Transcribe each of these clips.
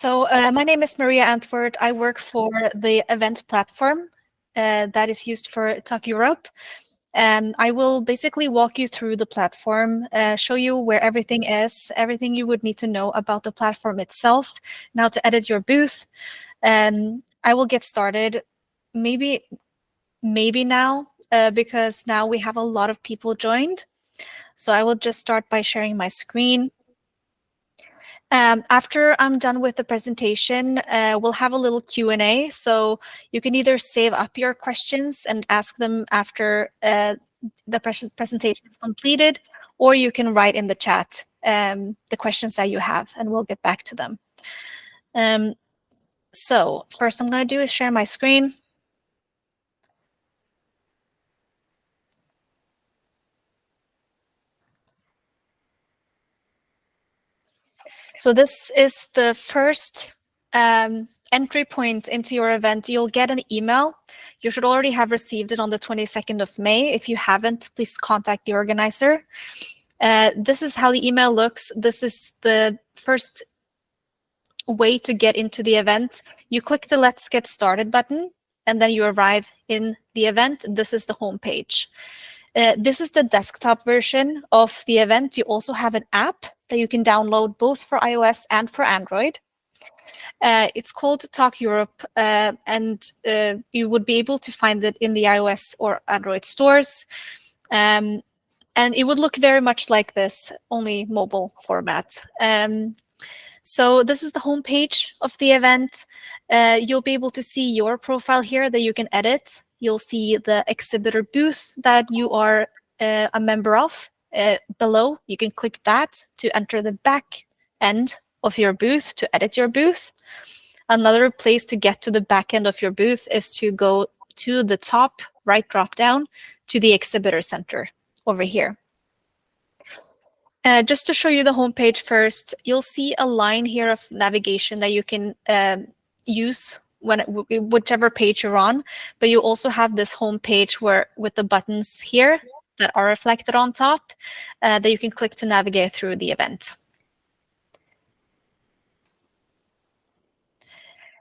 My name is Maria Antwort. I work for the event platform that is used for TOC Europe. I will basically walk you through the platform, show you where everything is, everything you would need to know about the platform itself, and how to edit your booth. I will get started maybe now, because now we have a lot of people joined. So I will just start by sharing my screen. After I'm done with the presentation, we'll have a little Q&A. So you can either save up your questions and ask them after the presentation is completed, or you can write in the chat the questions that you have, and we'll get back to them. So first I'm going to do is share my screen. So this is the first entry point into your event. You'll get an email. You should already have received it on the 22nd of May. If you haven't, please contact the organizer. This is how the email looks. This is the first way to get into the event. You click the Let's Get Started button, and then you arrive in the event. This is the home page. This is the desktop version of the event. You also have an app that you can download both for iOS and for Android. It's called TOC Europe, and you would be able to find it in the iOS or Android stores. And it would look very much like this, only mobile format. So this is the home page of the event. You'll be able to see your profile here that you can edit. You'll see the exhibitor booth that you are a member of below. You can click that to enter the back end of your booth, to edit your booth. Another place to get to the back end of your booth is to go to the top right drop down to the Exhibitor Centre over here. Just to show you the homepage first, you'll see a line here of navigation that you can use whichever page you're on, but you also have this home page with the buttons here that are reflected on top that you can click to navigate through the event.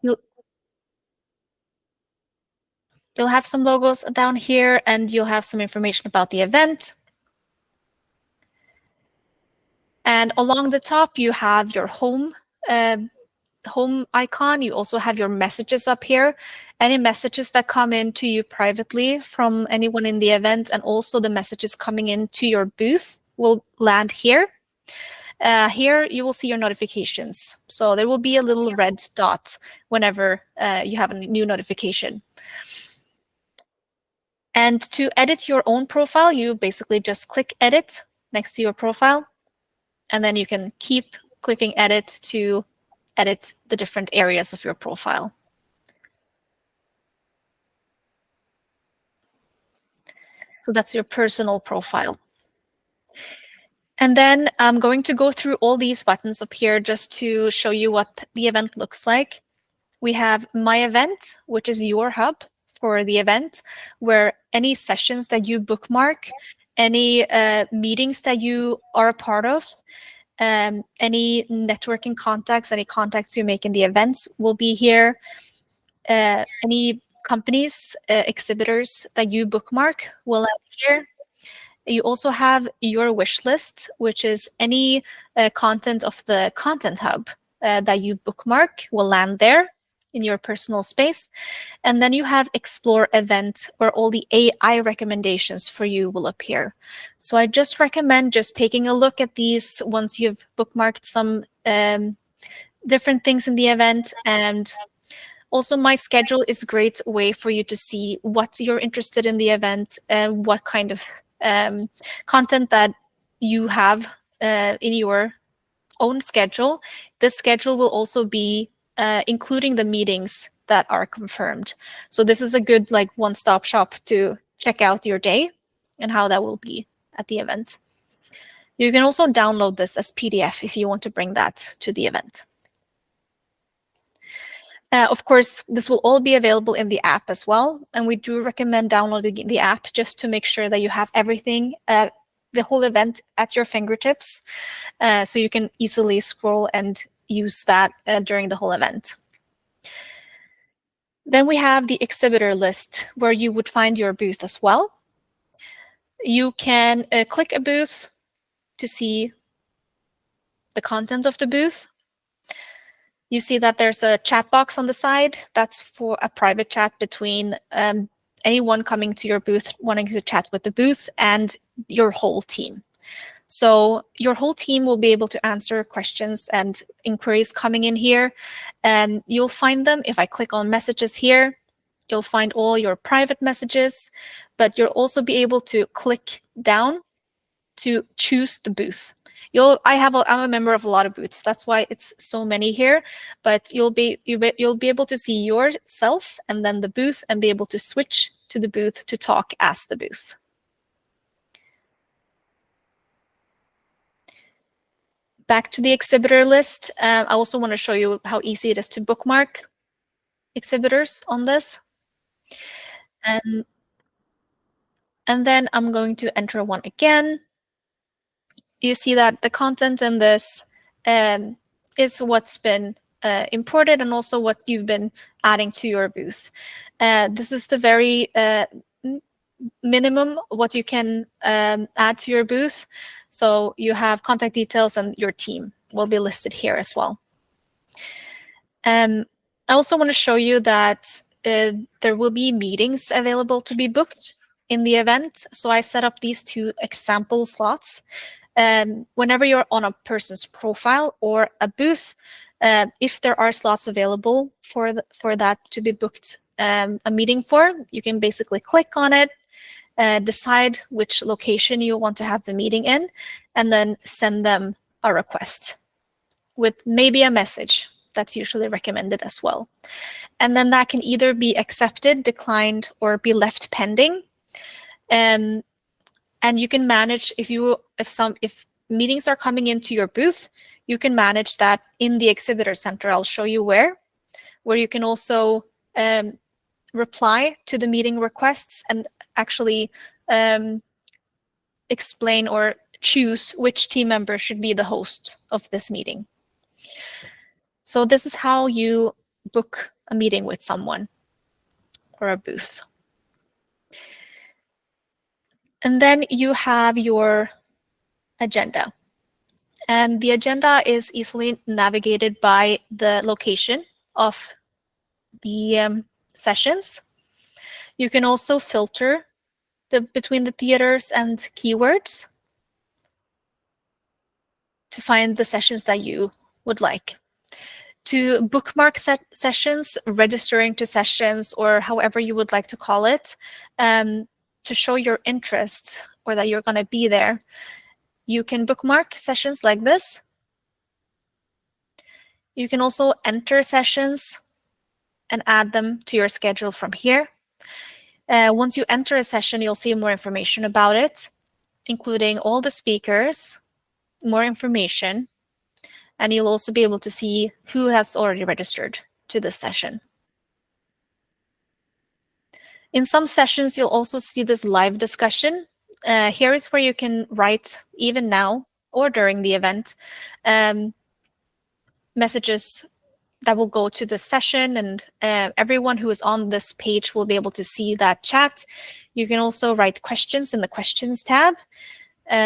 You'll have some logos down here, and you'll have some information about the event. And along the top, you have your home icon. You also have your messages up here. Any messages that come in to you privately from anyone in the event, and also the messages coming into your booth will land here. Here you will see your notifications. So there will be a little red dot whenever you have a new notification. And to edit your own profile, you basically just click edit next to your profile, and then you can keep clicking edit to edit the different areas of your profile. So that's your personal profile. And then I'm going to go through all these buttons up here just to show you what the event looks like. We have My Event, which is your hub for the event, where any sessions that you bookmark, any meetings that you are a part of, any networking contacts, any contacts you make in the events will be here. Any companies, exhibitors that you bookmark will land here. You also have your wish list, which is any content of the Content Hub that you bookmark will land there in your personal space. And then you have Explore Event, where all the AI recommendations for you will appear. So I just recommend just taking a look at these once you've bookmarked some different things in the event. And also My Schedule is a great way for you to see what you're interested in the event and what kind of content that you have in your own schedule. This schedule will also be including the meetings that are confirmed. So this is a good one-stop shop to check out your day and how that will be at the event. You can also download this as PDF if you want to bring that to the event. Of course, this will all be available in the app as well, and we do recommend downloading the app just to make sure that you have everything, the whole event at your fingertips, so you can easily scroll and use that during the whole event. Then we have the exhibitor list, where you would find your booth as well. You can click a booth to see the content of the booth. You see that there's a chat box on the side. That's for a private chat between anyone coming to your booth wanting to chat with the booth and your whole team. So your whole team will be able to answer questions and inquiries coming in here. You'll find them if I click on messages here. You'll find all your private messages, but you'll also be able to click down to choose the booth. I'm a member of a lot of booths. That's why it's so many here. But you'll be able to see yourself and then the booth and be able to switch to the booth to talk as the booth. Back to the exhibitor list. I also want to show you how easy it is to bookmark exhibitors on this. And then I'm going to enter one again. You see that the content in this is what's been imported and also what you've been adding to your booth. This is the very minimum what you can add to your booth. So you have contact details and your team will be listed here as well. I also want to show you that there will be meetings available to be booked in the event. So I set up these 2 example slots. Whenever you're on a person's profile or a booth, if there are slots available for that to be booked a meeting for, you can basically click on it, decide which location you want to have the meeting in, and then send them a request with maybe a message. That's usually recommended as well. And then that can either be accepted, declined, or be left pending. And you can manage if meetings are coming into your booth, you can manage that in the Exhibitor Centre. I'll show you where you can also reply to the meeting requests and actually explain or choose which team member should be the host of this meeting. So this is how you book a meeting with someone or a booth. And then you have your agenda. And the agenda is easily navigated by the location of the sessions. You can also filter between the theaters and keywords to find the sessions that you would like. To bookmark sessions, registering to sessions, or however you would like to call it, to show your interest or that you're going to be there, you can bookmark sessions like this. You can also enter sessions and add them to your schedule from here. Once you enter a session, you'll see more information about it, including all the speakers, more information, and you'll also be able to see who has already registered to this session. In some sessions, you'll also see this live discussion. Here is where you can write, even now or during the event, messages that will go to the session, and everyone who is on this page will be able to see that chat. You can also write questions in the questions tab.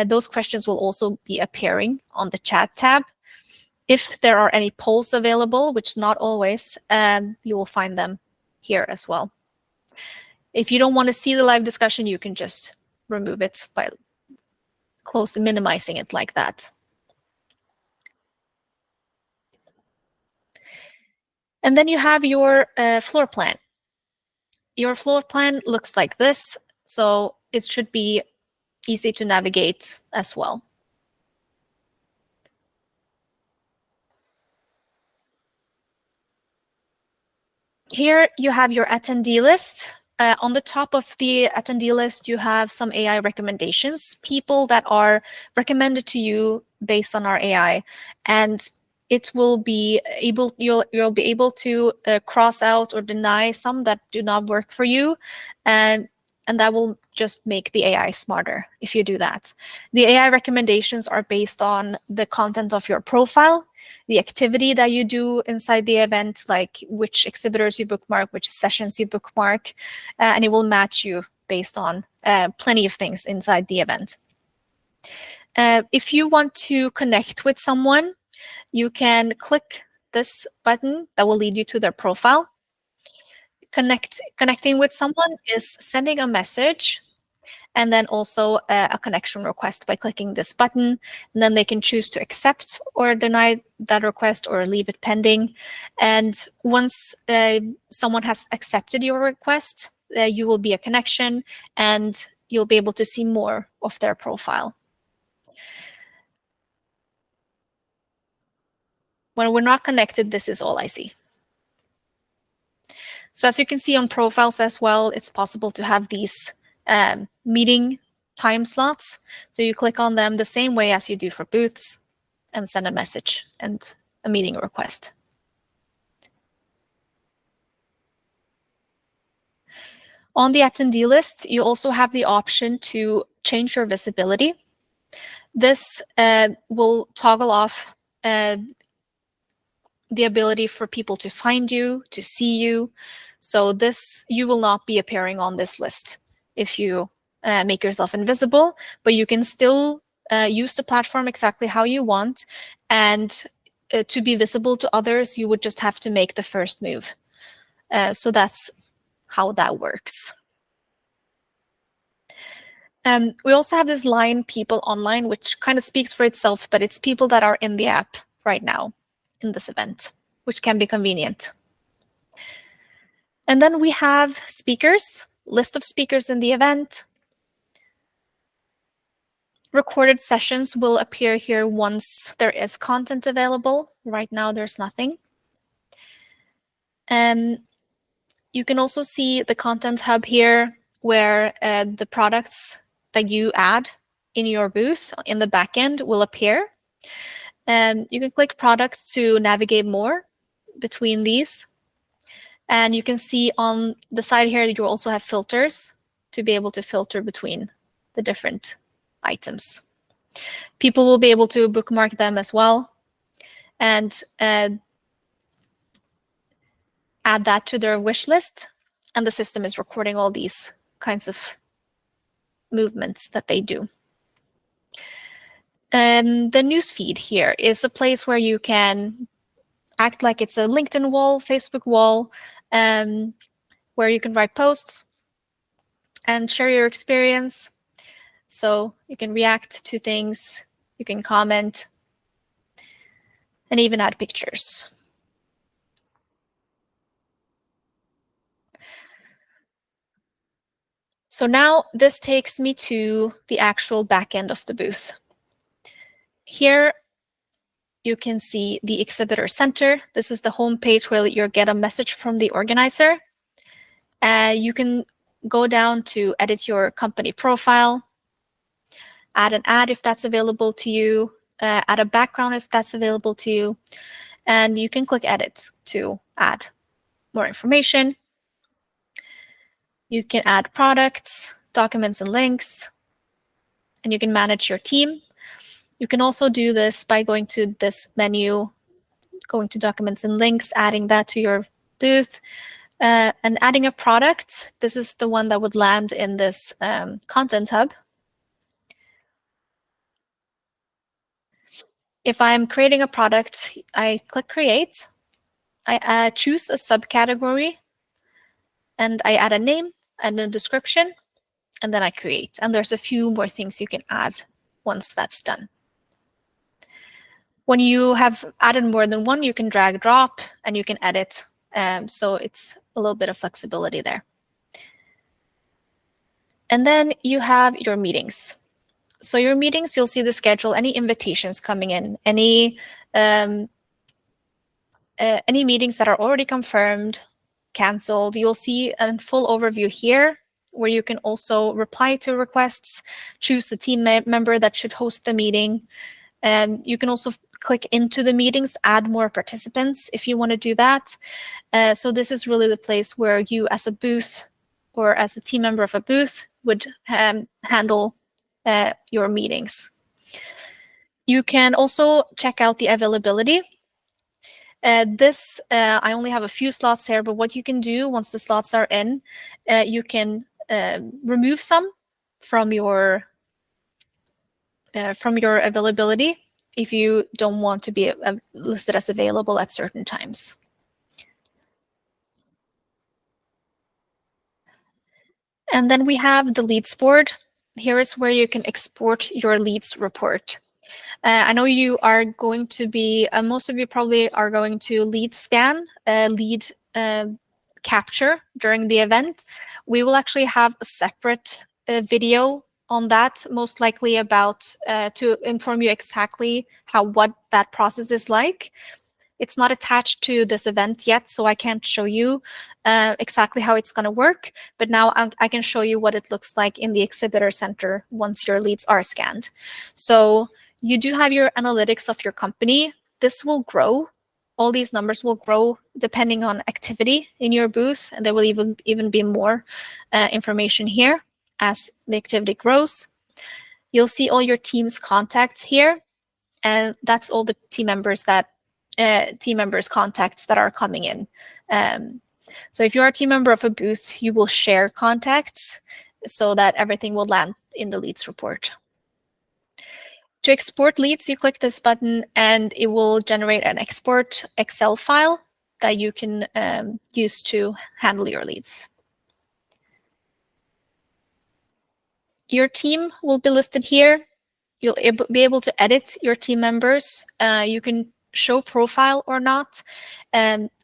Those questions will also be appearing on the chat tab. If there are any polls available, which not always, you will find them here as well. If you don't want to see the live discussion, you can just remove it by minimizing it like that. And then you have your floor plan. Your floor plan looks like this, so it should be easy to navigate as well. Here you have your attendee list. On the top of the attendee list, you have some AI recommendations, people that are recommended to you based on our AI, and it will be able, you'll be able to cross out or deny some that do not work for you, and And that will just make the AI smarter if you do that. The AI recommendations are based on the content of your profile, the activity that you do inside the event, like which exhibitors you bookmark, which sessions you bookmark, and it will match you based on plenty of things inside the event. If you want to connect with someone, you can click this button that will lead you to their profile. Connecting with someone is sending a message and then also a connection request by clicking this button. And then they can choose to accept or deny that request or leave it pending. And once someone has accepted your request, you will be a connection and you'll be able to see more of their profile. When we're not connected, this is all I see. So as you can see on profiles as well, it's possible to have these meeting time slots. So you click on them the same way as you do for booths and send a message and a meeting request. On the attendee list, you also have the option to change your visibility. This will toggle off the ability for people to find you, to see you. So you will not be appearing on this list if you make yourself invisible, but you can still use the platform exactly how you want. And to be visible to others, you would just have to make the first move. So that's how that works. We also have this line, people online, which kind of speaks for itself, but it's people that are in the app right now in this event, which can be convenient. And then we have speakers, list of speakers in the event. Recorded sessions will appear here once there is content available. Right now, there's nothing. You can also see the content hub here, where the products that you add in your booth in the backend will appear. You can click products to navigate more between these. And you can see on the side here that you also have filters to be able to filter between the different items. People will be able to bookmark them as well and add that to their wish list. And the system is recording all these kinds of movements that they do. The newsfeed here is a place where you can act like it's a LinkedIn wall, Facebook wall, where you can write posts and share your experience. So you can react to things, you can comment, and even add pictures. So now this takes me to the actual back end of the booth. Here you can see the Exhibitor Centre. This is the home page where you get a message from the organizer. You can go down to edit your company profile, add an ad if that's available to you, add a background if that's available to you, and you can click edit to add more information. You can add products, documents, and links, and you can manage your team. You can also do this by going to this menu, going to documents and links, adding that to your booth, and adding a product. This is the one that would land in this content hub. If I'm creating a product, I click create. I choose a subcategory, and I add a name and a description, and then I create. And there's a few more things you can add once that's done. When you have added more than one, you can drag drop and you can edit. So it's a little bit of flexibility there. And then you have your meetings. So your meetings, you'll see the schedule, any invitations coming in, any meetings that are already confirmed, canceled. You'll see a full overview here where you can also reply to requests, choose a team member that should host the meeting. You can also click into the meetings, add more participants if you want to do that. So this is really the place where you as a booth or as a team member of a booth would handle your meetings. You can also check out the availability. I only have a few slots here, but what you can do once the slots are in, you can remove some from your availability if you don't want to be listed as available at certain times. And then we have the leads board. Here is where you can export your leads report. I know you are going to be, most of you probably are going to lead scan, lead capture during the event. We will actually have a separate video on that, most likely about to inform you exactly what that process is like. It's not attached to this event yet, so I can't show you exactly how it's going to work, but now I can show you what it looks like in the Exhibitor Centre once your leads are scanned. So you do have your analytics of your company. This will grow. All these numbers will grow depending on activity in your booth, and there will even be more information here as the activity grows. You'll see all your team's contacts here, and that's all the team members contacts that are coming in. So if you're a team member of a booth, you will share contacts so that everything will land in the leads report. To export leads, you click this button and it will generate an export Excel file that you can use to handle your leads. Your team will be listed here. You'll be able to edit your team members. You can show profile or not.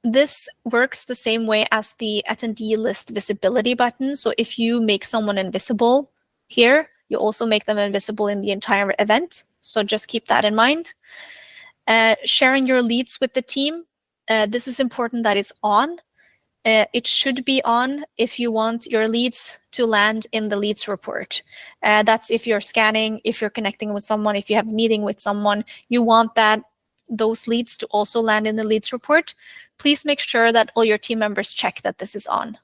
This works the same way as the attendee list visibility button. So if you make someone invisible here, you also make them invisible in the entire event. So just keep that in mind. Sharing your leads with the team. This is important that it's on. It should be on if you want your leads to land in the leads report. That's if you're scanning, if you're connecting with someone, if you have a meeting with someone, you want those leads to also land in the leads report. Please make sure that all your team members check that this is on.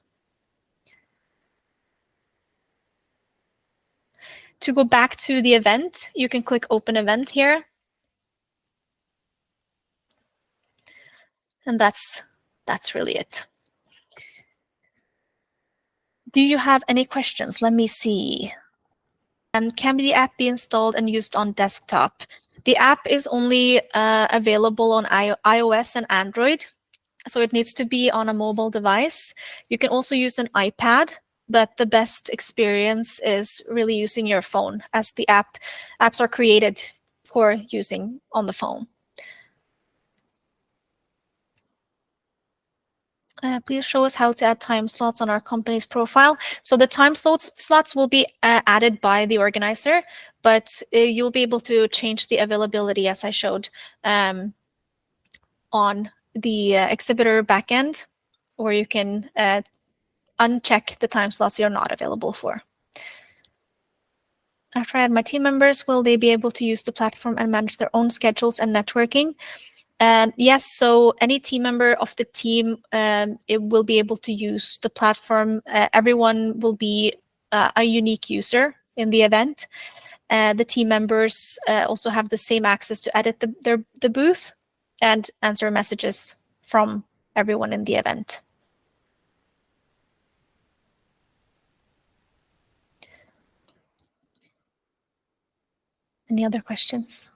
To go back to the event, you can click Open Event here. And that's really it. Do you have any questions? Let me see. And can the app be installed and used on desktop? The app is only available on iOS and Android, so it needs to be on a mobile device. You can also use an iPad, but the best experience is really using your phone, as the apps are created for using on the phone. Please show us how to add time slots on our company's profile. So the time slots will be added by the organizer, but you'll be able to change the availability as I showed on the exhibitor backend, or you can uncheck the time slots you're not available for. After I add my team members, will they be able to use the platform and manage their own schedules and networking? Yes, so any team member of the team it will be able to use the platform. Everyone will be a unique user in the event. The team members also have the same access to edit the booth and answer messages from everyone in the event. Any other questions?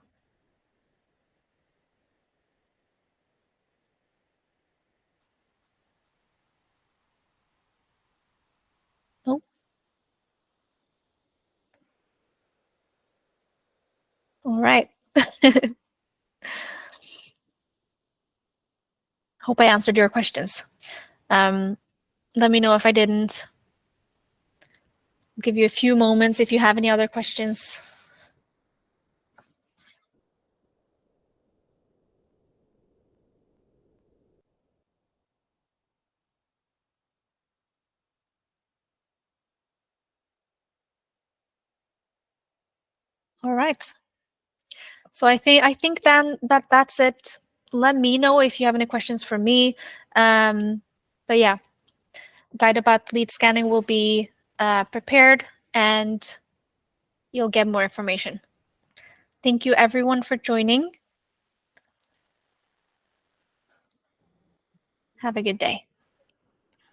No? All right. Hope I answered your questions. Let me know if I didn't. I'll give you a few moments if you have any other questions. All right. So I think then that's it. Let me know if you have any questions for me. But yeah, guide about lead scanning will be prepared, and you'll get more information. Thank you everyone for joining. Have a good day.